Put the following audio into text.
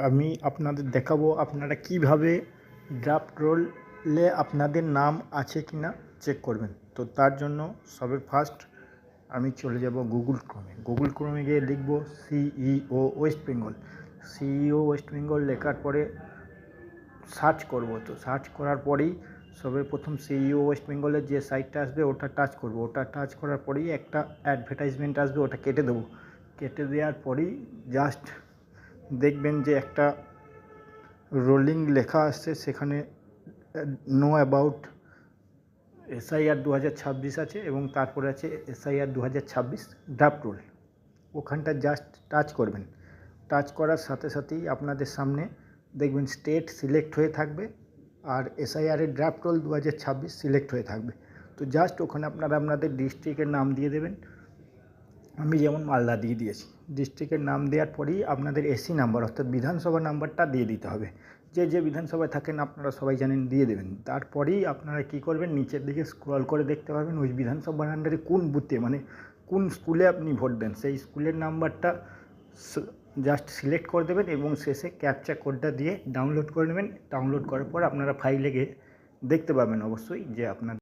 আমি আপনাদের দেখাবো আপনারা কিভাবে ড্রাফট রোলে আপনাদের নাম আছে কি না চেক করবেন। তো তার জন্য সবার ফার্স্ট আমি চলে যাব গুগল ক্রোমে গিয়ে লিখব CEO West Bengal. CEO West Bengal লেখার পরে সার্চ করব। তো সার্চ করার পরেই সবার প্রথম সিইও ওয়েস্ট বেঙ্গলের যে সাইটটা আসবে ওটা টাচ করব। ওটা টাচ করার পরেই একটা অ্যাডভার্টাইজমেন্ট আসবে, ওটা কেটে দেবো। কেটে দেওয়ার পরেই জাস্ট দেখবেন যে একটা রোলিং লেখা আসছে, সেখানে নো অ্যাবাউট এসআইআর 2026 আছে এবং তারপরে আছে এসআইআর 2026 ড্রাফট রোল। ওখানটা জাস্ট টাচ করবেন। টাচ করার সাথে সাথেই আপনাদের সামনে দেখবেন স্টেট সিলেক্ট হয়ে থাকবে আর এসআইআরের ড্রাফট রোল 2026 সিলেক্ট হয়ে থাকবে। তো জাস্ট ওখানে আপনারা আপনাদের ডিস্ট্রিক্টের নাম দিয়ে দেবেন। আমি যেমন মালদা দিয়ে দিয়েছি। ডিস্ট্রিক্টের নাম দেওয়ার পরেই আপনাদের এসি নাম্বার অর্থাৎ বিধানসভা নাম্বারটা দিয়ে দিতে হবে। যে যে বিধানসভায় থাকেন আপনারা সবাই জানেন, দিয়ে দেবেন। তারপরেই আপনারা কী করবেন, নিচের দিকে স্ক্রল করে দেখতে পাবেন ওই বিধানসভার আন্ডারে কোন বুথে মানে কোন স্কুলে আপনি ভোট দেন, সেই স্কুলের নাম্বারটা জাস্ট সিলেক্ট করে দেবেন এবং শেষে ক্যাপচা কোডটা দিয়ে ডাউনলোড করে নেবেন। ডাউনলোড করার পর আপনারা ফাইলে গিয়ে দেখতে পাবেন অবশ্যই যে আপনার